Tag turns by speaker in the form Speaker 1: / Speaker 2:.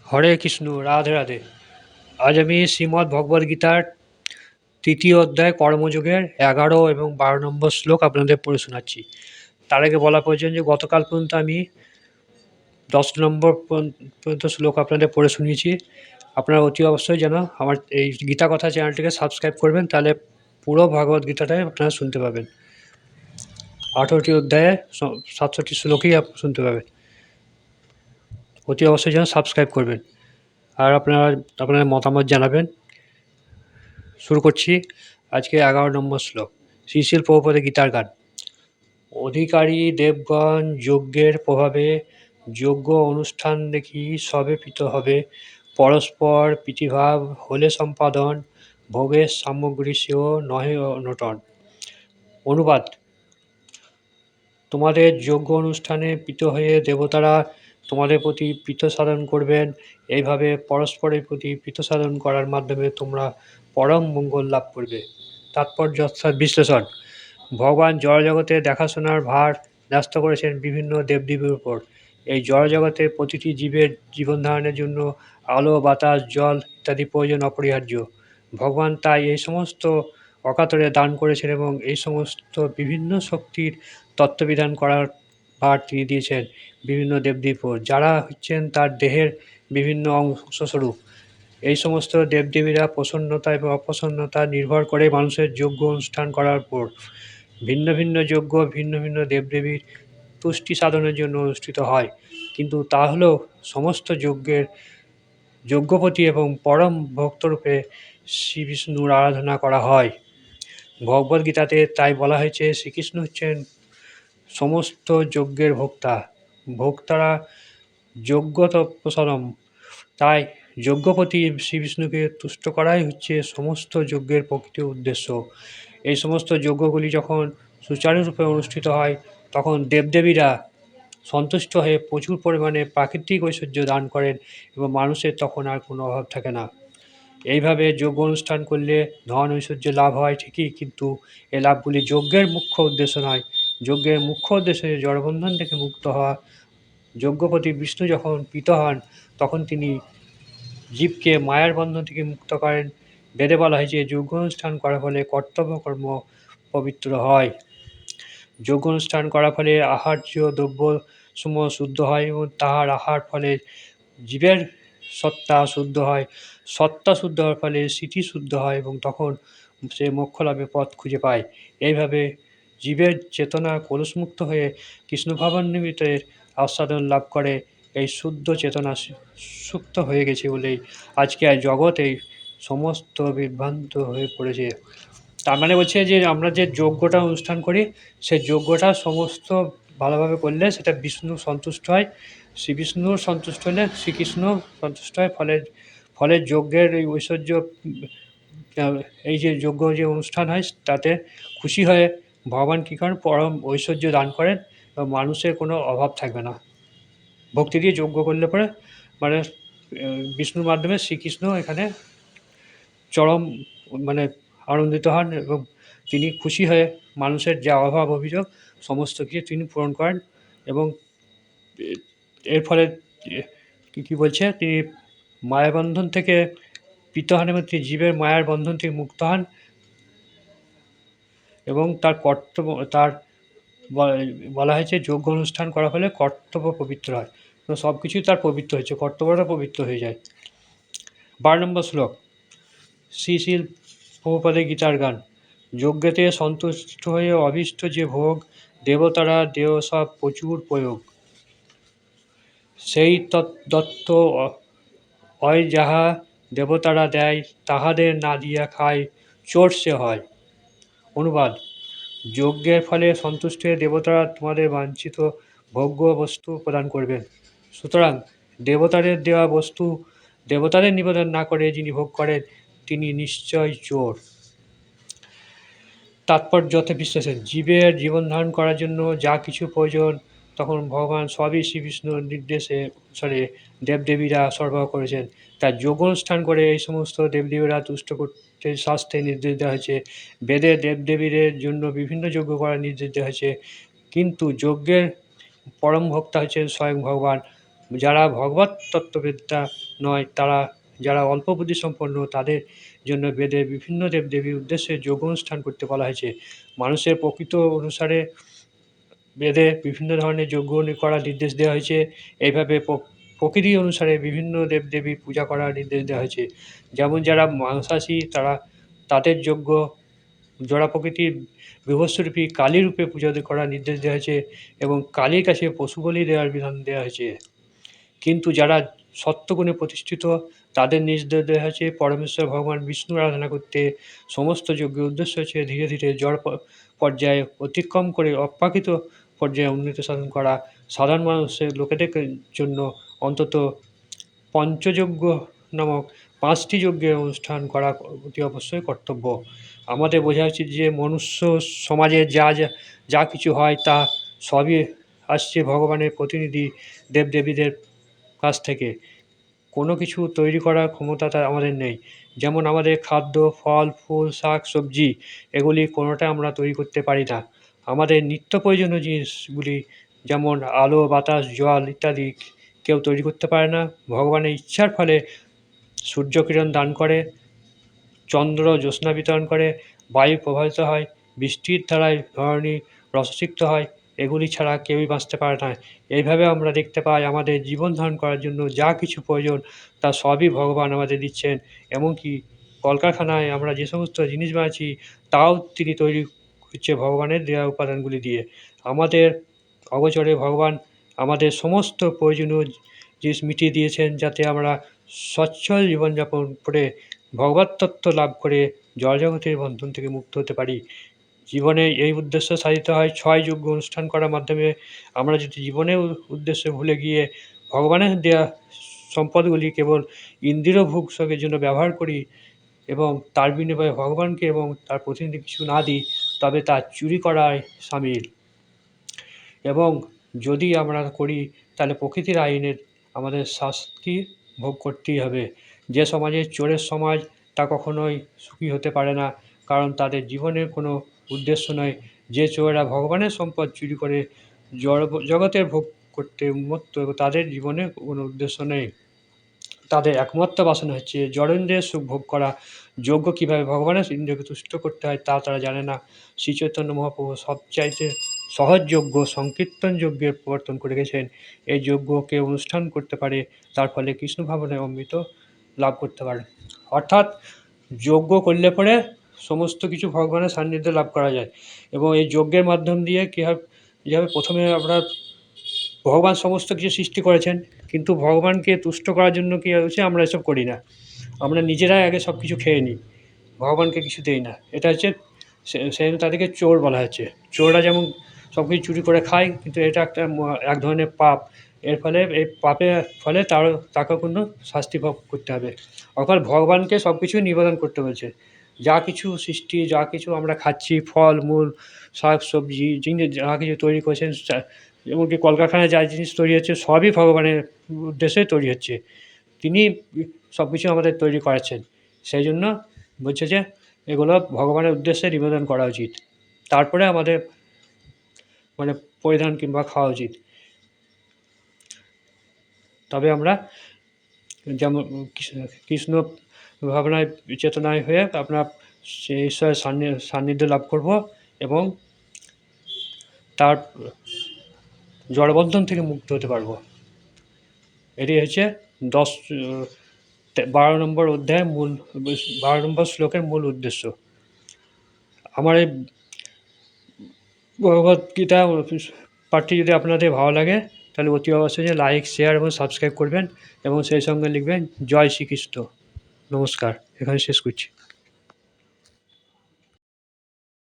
Speaker 1: হরে কৃষ্ণ, রাধে রাধে। আজ আমি শ্রীমদ্ ভগবদ্ গীতার তৃতীয় অধ্যায় কর্মযোগের 11 এবং 12 নম্বর শ্লোক আপনাদের পড়ে শোনাচ্ছি। তার আগে বলা প্রয়োজন যে গতকাল পর্যন্ত আমি 10 নম্বর পর্যন্ত শ্লোক আপনাদের পড়ে শুনিয়েছি। আপনারা অতি অবশ্যই যেন আমার এই গীতা কথা চ্যানেলটিকে সাবস্ক্রাইব করবেন, তাহলে পুরো ভগবদ্ গীতাটাই আপনারা শুনতে পাবেন। 18টি অধ্যায়ে 67টি শ্লোকই শুনতে পাবেন। অতি অবশ্যই যেন সাবস্ক্রাইব করবেন, আর আপনার মতামত জানাবেন। শুরু করছি আজকে 11 নম্বর শ্লোক। শ্রী শিল প্রভুপাদের গীতার গান। অধিকারী দেবগণ যজ্ঞের প্রভাবে যজ্ঞ অনুষ্ঠান দেখি সবে প্রীত হবে, পরস্পর প্রীতিভাব হলে সম্পাদন, ভোগের সামগ্রী সেও নহে অনটন। অনুবাদ: তোমাদের যজ্ঞ অনুষ্ঠানে প্রীত হয়ে দেবতারা তোমাদের প্রতি প্রীত সাধন করবেন। এইভাবে পরস্পরের প্রতি প্রীত সাধন করার মাধ্যমে তোমরা পরম মঙ্গল লাভ করবে। তাৎপর্য বিশ্লেষণ: ভগবান জড়জগতে দেখাশোনার ভার ন্যস্ত করেছেন বিভিন্ন দেবদেবীর উপর। এই জড়জগতে প্রতিটি জীবের জীবন ধারণের জন্য আলো, বাতাস, জল ইত্যাদি প্রয়োজন অপরিহার্য। ভগবান তাই এই সমস্ত অকাতরে দান করেছেন এবং এই সমস্ত বিভিন্ন শক্তির তত্ত্ববিধান করার ভার তিনি দিয়েছেন বিভিন্ন দেবদেবীর উপর, যারা হচ্ছেন তার দেহের বিভিন্ন অংশস্বরূপ। এই সমস্ত দেবদেবীরা প্রসন্নতা এবং অপ্রসন্নতা নির্ভর করে মানুষের যজ্ঞ অনুষ্ঠান করার উপর। ভিন্ন ভিন্ন যজ্ঞ ভিন্ন ভিন্ন দেবদেবীর তুষ্টি সাধনের জন্য অনুষ্ঠিত হয়, কিন্তু তা হলেও সমস্ত যজ্ঞের যজ্ঞপতি এবং পরম ভক্তরূপে শ্রী বিষ্ণুর আরাধনা করা হয়। ভগবদ্গীতাতে তাই বলা হয়েছে শ্রীকৃষ্ণ হচ্ছেন সমস্ত যজ্ঞের ভোক্তা। ভোক্তারা যজ্ঞ তৎপরম। তাই যজ্ঞপতি শ্রী বিষ্ণুকে তুষ্ট করাই হচ্ছে সমস্ত যজ্ঞের প্রকৃত উদ্দেশ্য। এই সমস্ত যজ্ঞগুলি যখন সুচারুরূপে অনুষ্ঠিত হয়, তখন দেবদেবীরা সন্তুষ্ট হয়ে প্রচুর পরিমাণে প্রাকৃতিক ঐশ্বর্য দান করেন এবং মানুষের তখন আর কোনো অভাব থাকে না। এইভাবে যজ্ঞ অনুষ্ঠান করলে ধন ঐশ্বর্য লাভ হয় ঠিকই, কিন্তু এই লাভগুলি যজ্ঞের মুখ্য উদ্দেশ্য নয়। যজ্ঞের মুখ্য উদ্দেশ্য জড়বন্ধন থেকে মুক্ত হওয়া। যজ্ঞপতি বিষ্ণু যখন প্রীত হন, তখন তিনি জীবকে মায়ার বন্ধন থেকে মুক্ত করেন। বেদে বলা হয়েছে যজ্ঞ অনুষ্ঠান করার ফলে কর্তব্যকর্ম পবিত্র হয়। যজ্ঞ অনুষ্ঠান করার ফলে আহার্য দ্রব্য সমূহ শুদ্ধ হয় এবং তাহার আহার ফলে জীবের সত্তা শুদ্ধ হয়। সত্তা শুদ্ধ হওয়ার ফলে স্মৃতি শুদ্ধ হয় এবং তখন সে মোক্ষ লাভের পথ খুঁজে পায়। এইভাবে জীবের চেতনা কলুষমুক্ত হয়ে কৃষ্ণভাবান্বিতের আস্বাদন লাভ করে। এই শুদ্ধ চেতনা সুপ্ত হয়ে গেছে বলেই আজকে আর জগৎ এই সমস্ত বিভ্রান্ত হয়ে পড়েছে। তার মানে বলছে যে আমরা যে যজ্ঞটা অনুষ্ঠান করি, সেই যজ্ঞটা সমস্ত ভালোভাবে করলে সেটা বিষ্ণু সন্তুষ্ট হয়। শ্রী বিষ্ণু সন্তুষ্ট হলে শ্রীকৃষ্ণ সন্তুষ্ট হয়। ফলে যজ্ঞের এই ঐশ্বর্য, এই যে যজ্ঞ যে অনুষ্ঠান হয় তাতে খুশি হয়ে ভগবান কী করেন, পরম ঐশ্বর্য দান করেন এবং মানুষের কোনো অভাব থাকবে না। ভক্তি দিয়ে যজ্ঞ করলে পরে মানে বিষ্ণুর মাধ্যমে শ্রীকৃষ্ণ এখানে চরম মানে আনন্দিত হন এবং তিনি খুশি হয়ে মানুষের যা অভাব অভিযোগ সমস্ত কিছু তিনি পূরণ করেন। এবং এর ফলে কী বলছে, তিনি মায়াবন্ধন থেকে প্রীত হন এবং তিনি জীবের মায়ার বন্ধন থেকে মুক্ত হন এবং তার কর্তব্য তার বলা হয়েছে যজ্ঞ অনুষ্ঠান করার ফলে কর্তব্য পবিত্র হয়। তো সব কিছুই তার পবিত্র হয়েছে, কর্তব্যটা পবিত্র হয়ে যায়। 12 নম্বর শ্লোক। শ্রী শিল প্রভুপাদের গীতার গান। যজ্ঞেতে সন্তুষ্ট হয়ে অভীষ্ট যে ভোগ, দেবতারা দেহ সব প্রচুর প্রয়োগ। সেই দত্ত হয় যাহা দেবতারা দেয়, তাহাদের না দিয়া খায়, চোর সে হয়। অনুবাদ: যজ্ঞের ফলে সন্তুষ্ট হয়ে দেবতারা তোমাদের বাঞ্ছিত ভোগ্য বস্তু প্রদান করবেন। সুতরাং দেবতাদের দেওয়া বস্তু দেবতাদের নিবেদন না করে যিনি ভোগ করেন, তিনি নিশ্চয় চোর। তাৎপর্য বিশ্লেষণ: জীবের জীবন ধারণ করার জন্য যা কিছু প্রয়োজন, তখন ভগবান সবই শ্রী বিষ্ণুর নির্দেশে অনুসারে দেবদেবীরা সরবরাহ করেছেন। তাই যজ্ঞ অনুষ্ঠান করে এই সমস্ত দেবদেবীরা তুষ্ট করতে শাস্ত্রে নির্দেশ দেওয়া হয়েছে। বেদে দেবদেবীদের জন্য বিভিন্ন যজ্ঞ করার নির্দেশ দেওয়া হয়েছে, কিন্তু যজ্ঞের পরম ভক্তা হচ্ছেন স্বয়ং ভগবান। যারা ভগবত তত্ত্ববেত্তা নয়, তারা যারা অল্প বুদ্ধিসম্পন্ন, তাদের জন্য বেদে বিভিন্ন দেবদেবীর উদ্দেশ্যে যোগ অনুষ্ঠান করতে বলা হয়েছে। মানুষের প্রকৃত অনুসারে বেদে বিভিন্ন ধরনের যজ্ঞ করার নির্দেশ দেওয়া হয়েছে। এইভাবে প্রকৃতি অনুসারে বিভিন্ন দেবদেবীর পূজা করার নির্দেশ দেওয়া হয়েছে। যেমন যারা মাংসাশী, তাদের যজ্ঞ জড়া প্রকৃতির বিভৎসরূপী কালী রূপে পূজা করার নির্দেশ দেওয়া হয়েছে এবং কালীর কাছে পশু বলি দেওয়ার বিধান দেওয়া হয়েছে। কিন্তু যারা সত্যগুণে প্রতিষ্ঠিত, তাদের নির্দেশ দেওয়া হয়েছে পরমেশ্বর ভগবান বিষ্ণুর আরাধনা করতে। সমস্ত যজ্ঞের উদ্দেশ্য হচ্ছে ধীরে ধীরে জড় পর্যায়ে অতিক্রম করে অপ্রাকৃত পর্যায়ে উন্নতি সাধন করা। সাধারণ মানুষের লোকেদের জন্য অন্তত পঞ্চযজ্ঞ নামক 5টি যজ্ঞের অনুষ্ঠান করা অতি অবশ্যই কর্তব্য। আমাদের বোঝা উচিত যে মনুষ্য সমাজে যা কিছু হয় তা সবই আসছে ভগবানের প্রতিনিধি দেবদেবীদের কাছ থেকে। কোনো কিছু তৈরি করার ক্ষমতা আমাদের নেই। যেমন আমাদের খাদ্য, ফল, ফুল, শাক, সবজি, এগুলি কোনোটা আমরা তৈরি করতে পারি না। আমাদের নিত্য প্রয়োজনীয় জিনিসগুলি যেমন আলো, বাতাস, জল ইত্যাদি কেউ তৈরি করতে পারে না। ভগবানের ইচ্ছার ফলে সূর্যকিরণ দান করে, চন্দ্র জ্যোৎস্না বিতরণ করে, বায়ু প্রবাহিত হয়, বৃষ্টির দ্বারাই ধরণী রসসিক্ত হয়। এগুলি ছাড়া কেউই বাঁচতে পারে না। এইভাবে আমরা দেখতে পাই আমাদের জীবন ধারণ করার জন্য যা কিছু প্রয়োজন তা সবই ভগবান আমাদের দিচ্ছেন। এমনকি কলকারখানায় আমরা যে সমস্ত জিনিস বানাচ্ছি তাও তিনি তৈরি করছে ভগবানের দেওয়া উপাদানগুলি দিয়ে। আমাদের অগোচরে ভগবান আমাদের সমস্ত প্রয়োজনীয় জিনিস মিটিয়ে দিয়েছেন, যাতে আমরা সচ্ছল জীবনযাপন করে ভগবত তত্ত্ব লাভ করে জড়জগতের বন্ধন থেকে মুক্ত হতে পারি। জীবনে এই উদ্দেশ্য সাধিত হয় 6 যজ্ঞ অনুষ্ঠান করার মাধ্যমে। আমরা যদি জীবনের উদ্দেশ্য ভুলে গিয়ে ভগবানের দেয়া সম্পদগুলি কেবল ইন্দ্রিয় ভোগ সুখের জন্য ব্যবহার করি এবং তার বিনিময়ে ভগবানকে এবং তার প্রতিনিধি কিছু না দিই, তবে তা চুরি করায় শামিল। এবং যদি আমরা করি তাহলে প্রকৃতির আইনের আমাদের শাস্তি ভোগ করতেই হবে। যে সমাজে চোরের সমাজ, তা কখনোই সুখী হতে পারে না, কারণ তাদের জীবনের কোনো উদ্দেশ্য নয়। যে চোরেরা ভগবানের সম্পদ চুরি করে জগতের ভোগ করতে উন্মত্ত, তাদের জীবনে কোনো উদ্দেশ্য নেই। তাদের একমাত্র বাসনা হচ্ছে জড়েন্দ্রিয়ের সুখ ভোগ করা। যজ্ঞ কীভাবে ভগবানের ইন্দ্রিয়কে তুষ্ট করতে হয় তা তারা জানে না। শ্রীচৈতন্য মহাপ্রভু সবচাইতে সহজ যজ্ঞ সংকীর্তন যজ্ঞের প্রবর্তন করে গেছেন। এই যজ্ঞকে অনুষ্ঠান করতে পারে, তার ফলে কৃষ্ণ ভাবনায় অমৃত লাভ করতে পারে। অর্থাৎ যজ্ঞ করলে পরে সমস্ত কিছু ভগবানের সান্নিধ্য লাভ করা যায়। এবং এই যজ্ঞের মাধ্যম দিয়ে কী হয়, যেভাবে প্রথমে আমরা ভগবান সমস্ত কিছু সৃষ্টি করেছেন, কিন্তু ভগবানকে তুষ্ট করার জন্য কী হচ্ছে, আমরা এসব করি না। আমরা নিজেরাই আগে সব কিছু খেয়ে নিই, ভগবানকে কিছু দেই না। এটা হচ্ছে সেই তাদেরকে চোর বলা হচ্ছে। চোররা যেমন সব কিছু চুরি করে খায়, কিন্তু এটা একটা এক ধরনের পাপ। এর ফলে এই পাপের ফলে তাকেও কোনো শাস্তি ভোগ করতে হবে। অর্থাৎ ভগবানকে সব কিছুই নিবেদন করতে বলছে। যা কিছু সৃষ্টি, যা কিছু আমরা খাচ্ছি, ফল মূল, শাক সবজি, যা কিছু তৈরি করেছেন, এমনকি কলকারখানায় যা জিনিস তৈরি হচ্ছে সবই ভগবানের উদ্দেশ্যে তৈরি হচ্ছে। তিনি সব কিছু আমাদের তৈরি করাচ্ছেন। সেই জন্য বলছে যে এগুলো ভগবানের উদ্দেশ্যে নিবেদন করা উচিত। তারপরে আমাদের মানে পরিধান কিংবা খাওয়া উচিত। তবে আমরা যেমন কৃষ্ণ ভাবনায় চেতনায় হয়ে আমরা সেই ঈশ্বরের সান্নিধ্য লাভ করব এবং তার জড়বন্ধন থেকে মুক্ত হতে পারব। এটি হচ্ছে 12 নম্বর অধ্যায়ের 12 নম্বর শ্লোকের মূল উদ্দেশ্য। আমার এই ভগবদ্গীতা পাঠটি যদি আপনাদের ভালো লাগে, তাহলে অতি অবশ্যই লাইক, শেয়ার এবং সাবস্ক্রাইব করবেন এবং সেই সঙ্গে লিখবেন জয় শ্রীকৃষ্ণ। নমস্কার, এখানে শেষ করছি।